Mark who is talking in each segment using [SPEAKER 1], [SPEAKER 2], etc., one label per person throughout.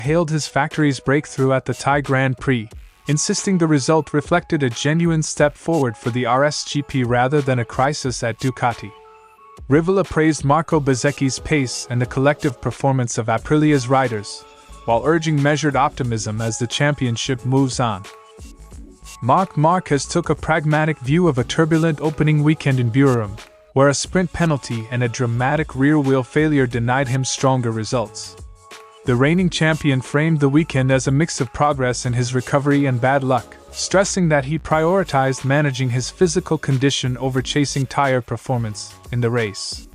[SPEAKER 1] hailed his factory's breakthrough at the Thai Grand Prix, insisting the result reflected a genuine step forward for the RSGP rather than a crisis at Ducati. Rivola praised Marco Bezzecchi's pace and the collective performance of Aprilia's riders, while urging measured optimism as the championship moves on. Marc Márquez took a pragmatic view of a turbulent opening weekend in Buriram, where a sprint penalty and a dramatic rear-wheel failure denied him stronger results. The reigning champion framed the weekend as a mix of progress in his recovery and bad luck, stressing that he prioritized managing his physical condition over chasing tire performance in the race.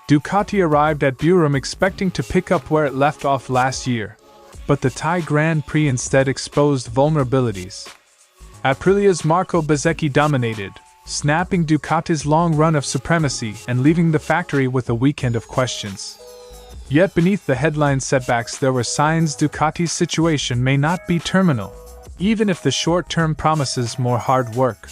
[SPEAKER 1] Ducati arrived at Buriram expecting to pick up where it left off last year, but the Thai Grand Prix instead exposed vulnerabilities. Aprilia's Marco Bezzecchi dominated, snapping Ducati's long run of supremacy and leaving the factory with a weekend of questions. Yet beneath the headline setbacks there were signs Ducati's situation may not be terminal, even if the short-term promises more hard work.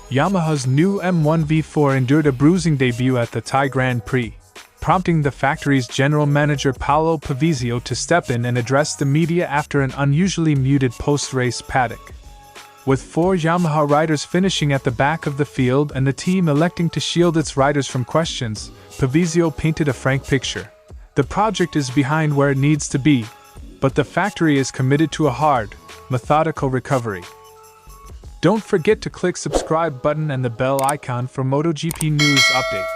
[SPEAKER 1] Yamaha's new M1 V4 endured a bruising debut at the Thai Grand Prix, prompting the factory's general manager Paolo Pavizio to step in and address the media after an unusually muted post-race paddock. With 4 Yamaha riders finishing at the back of the field and the team electing to shield its riders from questions, Pavizio painted a frank picture. The project is behind where it needs to be, but the factory is committed to a hard, methodical recovery. Don't forget to click subscribe button and the bell icon for Moto GP news update.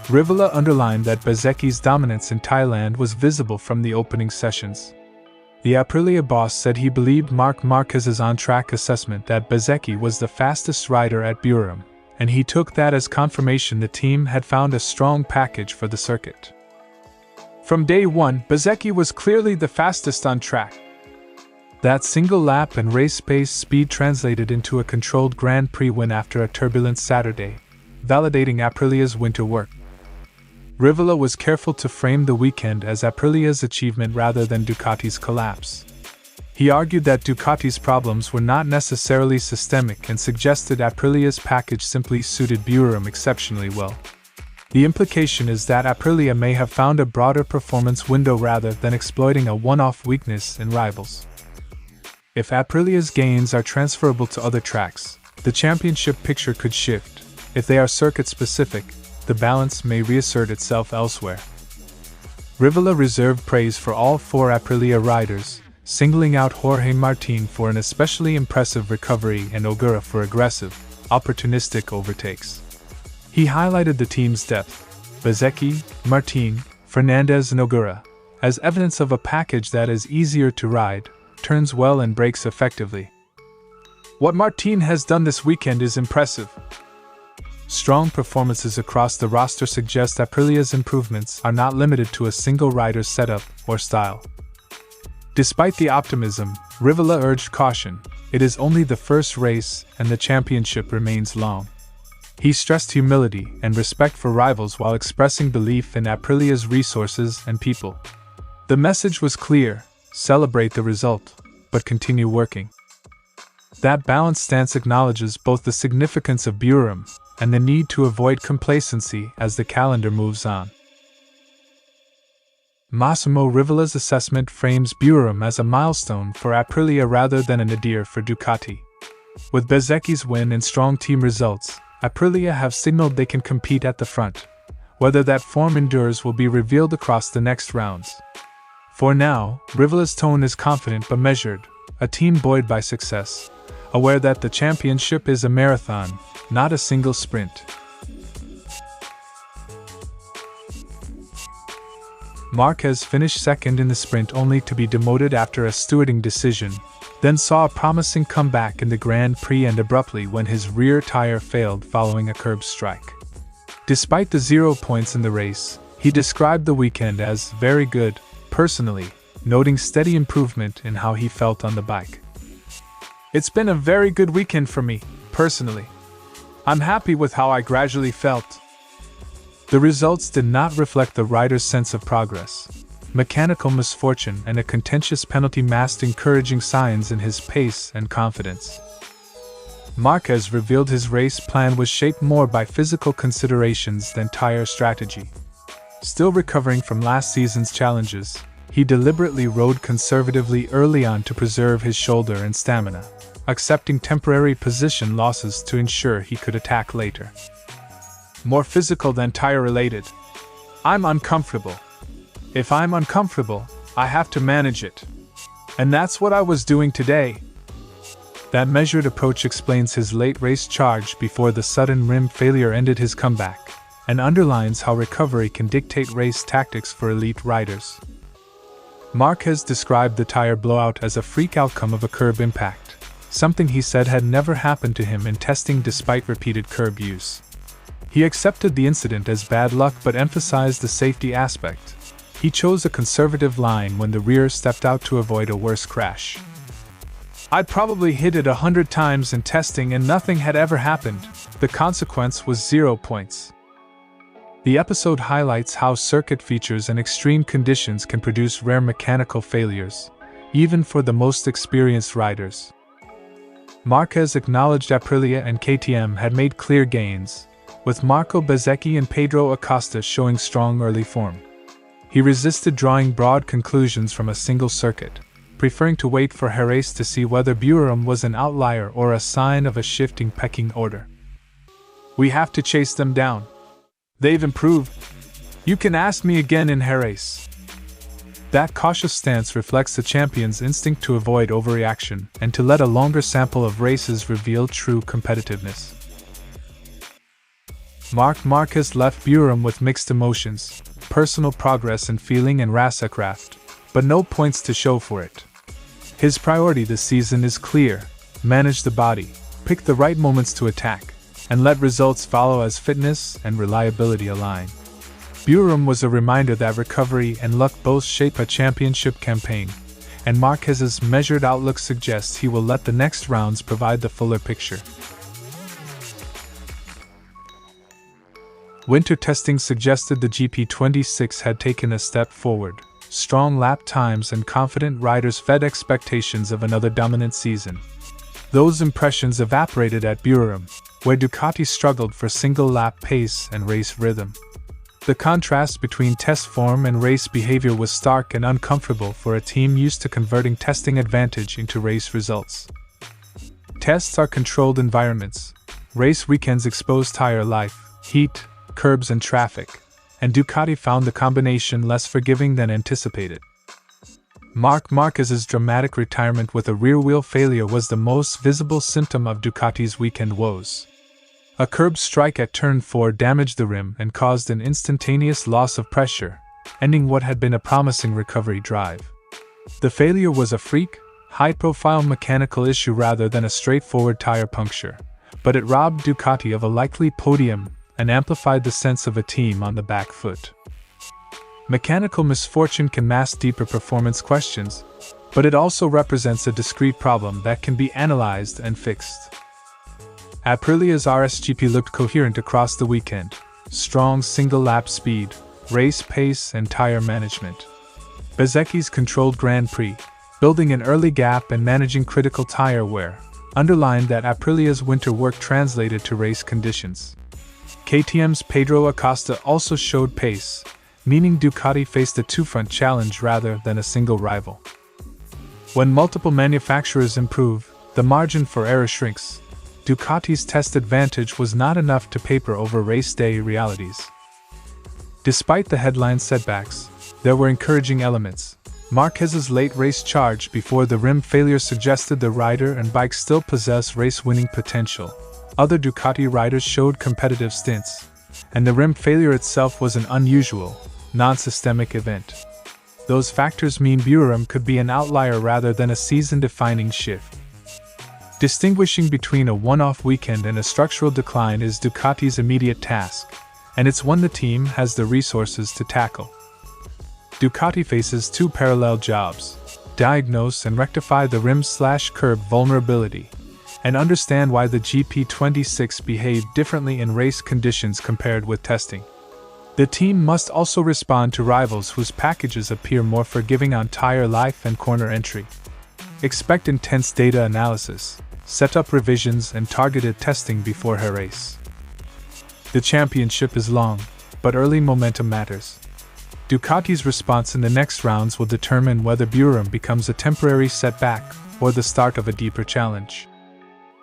[SPEAKER 1] Rivola underlined that Bezzecchi's dominance in Thailand was visible from the opening sessions. The Aprilia boss said he believed Marc Márquez's on-track assessment that Bezzecchi was the fastest rider at Buriram, and he took that as confirmation the team had found a strong package for the circuit. From day one, Bezzecchi was clearly the fastest on track. That single lap and race pace speed translated into a controlled Grand Prix win after a turbulent Saturday, validating Aprilia's winter work. Rivola was careful to frame the weekend as Aprilia's achievement rather than Ducati's collapse. He argued that Ducati's problems were not necessarily systemic and suggested Aprilia's package simply suited Buriram exceptionally well. The implication is that Aprilia may have found a broader performance window rather than exploiting a one-off weakness in rivals. If Aprilia's gains are transferable to other tracks, the championship picture could shift. If they are circuit-specific, the balance may reassert itself elsewhere. Rivola reserved praise for all 4 Aprilia riders, singling out Jorge Martin for an especially impressive recovery and Ogura for aggressive, opportunistic overtakes. He highlighted the team's depth, Bezzecchi, Martin, Fernandez and Ogura, as evidence of a package that is easier to ride, turns well and brakes effectively. What Martin has done this weekend is impressive. Strong performances across the roster suggest Aprilia's improvements are not limited to a single rider's setup or style. Despite the optimism, Rivola urged caution. It is only the first race and the championship remains long. He stressed humility and respect for rivals while expressing belief in Aprilia's resources and people. The message was clear: celebrate the result, but continue working. That balanced stance acknowledges both the significance of Buriram and the need to avoid complacency as the calendar moves on. Massimo Rivola's assessment frames Buriram as a milestone for Aprilia rather than a nadir for Ducati. With Bezzecchi's win and strong team results, Aprilia have signaled they can compete at the front. Whether that form endures will be revealed across the next rounds. For now, Rivola's tone is confident but measured, a team buoyed by success, aware that the championship is a marathon, not a single sprint. Márquez finished second in the sprint only to be demoted after a stewarding decision, then saw a promising comeback in the Grand Prix and abruptly when his rear tire failed following a curb strike. Despite the 0 points in the race, he described the weekend as very good, personally, noting steady improvement in how he felt on the bike. It's been a very good weekend for me, personally. I'm happy with how I gradually felt. The results did not reflect the rider's sense of progress. Mechanical misfortune and a contentious penalty masked encouraging signs in his pace and confidence. Márquez revealed his race plan was shaped more by physical considerations than tire strategy. Still recovering from last season's challenges, he deliberately rode conservatively early on to preserve his shoulder and stamina, accepting temporary position losses to ensure he could attack later. More physical than tire-related. I'm uncomfortable. If I'm uncomfortable, I have to manage it. And that's what I was doing today. That measured approach explains his late race charge before the sudden rim failure ended his comeback, and underlines how recovery can dictate race tactics for elite riders. Márquez described the tire blowout as a freak outcome of a curb impact, something he said had never happened to him in testing despite repeated curb use. He accepted the incident as bad luck but emphasized the safety aspect. He chose a conservative line when the rear stepped out to avoid a worse crash. I'd probably hit it 100 times in testing and nothing had ever happened. The consequence was 0 points. The episode highlights how circuit features and extreme conditions can produce rare mechanical failures, even for the most experienced riders. Márquez acknowledged Aprilia and KTM had made clear gains, with Marco Bezzecchi and Pedro Acosta showing strong early form. He resisted drawing broad conclusions from a single circuit, preferring to wait for Jerez to see whether Buriram was an outlier or a sign of a shifting pecking order. We have to chase them down. They've improved. You can ask me again in Jerez. That cautious stance reflects the champion's instinct to avoid overreaction and to let a longer sample of races reveal true competitiveness. Marc Márquez left Buriram with mixed emotions, personal progress and feeling and racekraft, but no points to show for it. His priority this season is clear: manage the body, pick the right moments to attack, and let results follow as fitness and reliability align. Buriram was a reminder that recovery and luck both shape a championship campaign, and Márquez's measured outlook suggests he will let the next rounds provide the fuller picture. Winter testing suggested the GP26 had taken a step forward. Strong lap times and confident riders fed expectations of another dominant season. Those impressions evaporated at Buriram, where Ducati struggled for single-lap pace and race rhythm. The contrast between test form and race behavior was stark and uncomfortable for a team used to converting testing advantage into race results. Tests are controlled environments. Race weekends expose tire life, heat, curbs and traffic, and Ducati found the combination less forgiving than anticipated. Marc Márquez's dramatic retirement with a rear-wheel failure was the most visible symptom of Ducati's weekend woes. A curb strike at turn 4 damaged the rim and caused an instantaneous loss of pressure, ending what had been a promising recovery drive. The failure was a freak, high-profile mechanical issue rather than a straightforward tire puncture, but it robbed Ducati of a likely podium and amplified the sense of a team on the back foot. Mechanical misfortune can mask deeper performance questions, but it also represents a discrete problem that can be analyzed and fixed. Aprilia's RSGP looked coherent across the weekend: strong single-lap speed, race pace, and tire management. Bezzecchi's controlled Grand Prix, building an early gap and managing critical tire wear, underlined that Aprilia's winter work translated to race conditions. KTM's Pedro Acosta also showed pace, meaning Ducati faced a two-front challenge rather than a single rival. When multiple manufacturers improve, the margin for error shrinks. Ducati's test advantage was not enough to paper over race day realities. Despite the headline setbacks, there were encouraging elements. Márquez's late race charge before the rim failure suggested the rider and bike still possess race-winning potential. Other Ducati riders showed competitive stints, and the rim failure itself was an unusual, non-systemic event. Those factors mean Buriram could be an outlier rather than a season-defining shift. Distinguishing between a one-off weekend and a structural decline is Ducati's immediate task, and it's one the team has the resources to tackle. Ducati faces two parallel jobs: diagnose and rectify the rim/curb vulnerability, and understand why the GP26 behaved differently in race conditions compared with testing. The team must also respond to rivals whose packages appear more forgiving on tire life and corner entry. Expect intense data analysis, setup revisions, and targeted testing before her race. The championship is long, but early momentum matters. Ducati's response in the next rounds will determine whether Buriram becomes a temporary setback or the start of a deeper challenge.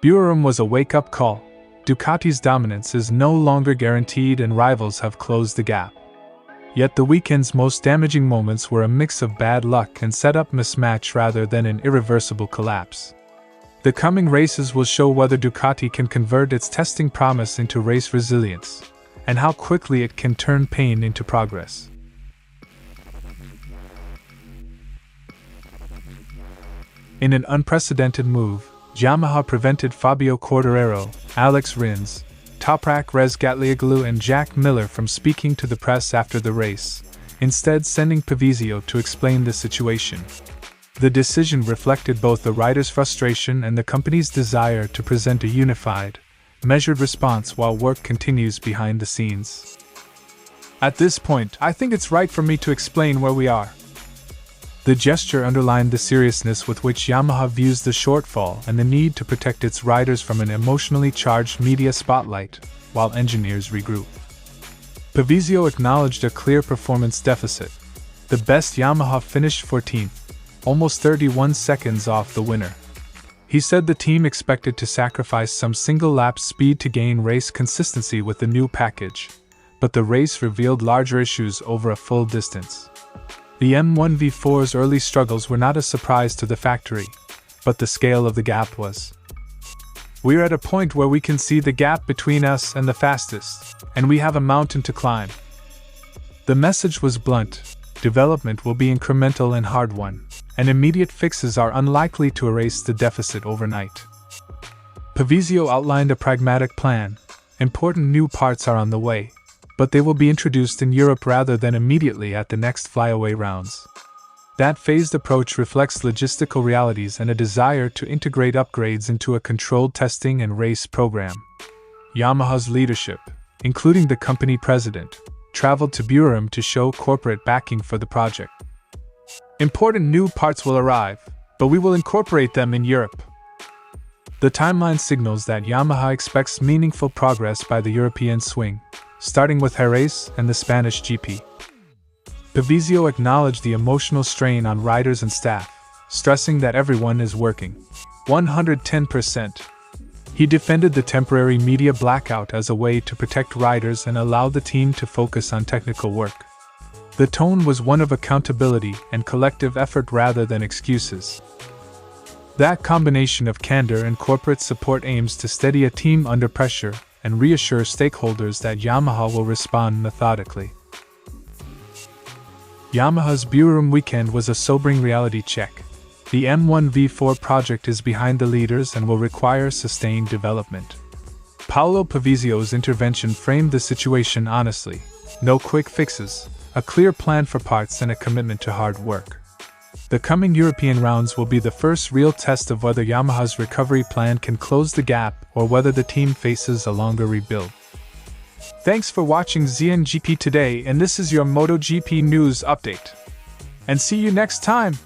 [SPEAKER 1] Buriram was a wake-up call. Ducati's dominance is no longer guaranteed and rivals have closed the gap. Yet the weekend's most damaging moments were a mix of bad luck and setup mismatch rather than an irreversible collapse. The coming races will show whether Ducati can convert its testing promise into race resilience, and how quickly it can turn pain into progress. In an unprecedented move, Yamaha prevented Fabio Quartararo, Alex Rins, Toprak Razgatlioglu and Jack Miller from speaking to the press after the race, instead sending Pavizio to explain the situation. The decision reflected both the riders' frustration and the company's desire to present a unified, measured response while work continues behind the scenes. At this point, I think it's right for me to explain where we are. The gesture underlined the seriousness with which Yamaha views the shortfall and the need to protect its riders from an emotionally charged media spotlight, while engineers regroup. Pavizio acknowledged a clear performance deficit. The best Yamaha finished 14th, almost 31 seconds off the winner. He said the team expected to sacrifice some single-lap speed to gain race consistency with the new package, but the race revealed larger issues over a full distance. The M1V4's early struggles were not a surprise to the factory, but the scale of the gap was. We're at a point where we can see the gap between us and the fastest, and we have a mountain to climb. The message was blunt: development will be incremental and hard-won, and immediate fixes are unlikely to erase the deficit overnight. Pavizio outlined a pragmatic plan. Important new parts are on the way, but they will be introduced in Europe rather than immediately at the next flyaway rounds. That phased approach reflects logistical realities and a desire to integrate upgrades into a controlled testing and race program. Yamaha's leadership, including the company president, traveled to Buriram to show corporate backing for the project. Important new parts will arrive, but we will incorporate them in Europe. The timeline signals that Yamaha expects meaningful progress by the European swing, starting with Jerez and the Spanish GP. Pavizio acknowledged the emotional strain on riders and staff, stressing that everyone is working 110%. He defended the temporary media blackout as a way to protect riders and allow the team to focus on technical work. The tone was one of accountability and collective effort rather than excuses. That combination of candor and corporate support aims to steady a team under pressure and reassure stakeholders that Yamaha will respond methodically. Yamaha's Buriram weekend was a sobering reality check. The M1V4 project is behind the leaders and will require sustained development. Paolo Pavizio's intervention framed the situation honestly: no quick fixes, a clear plan for parts, and a commitment to hard work. The coming European rounds will be the first real test of whether Yamaha's recovery plan can close the gap or whether the team faces a longer rebuild. Thanks for watching ZNGP Today, and this is your Moto GP news update. And see you next time!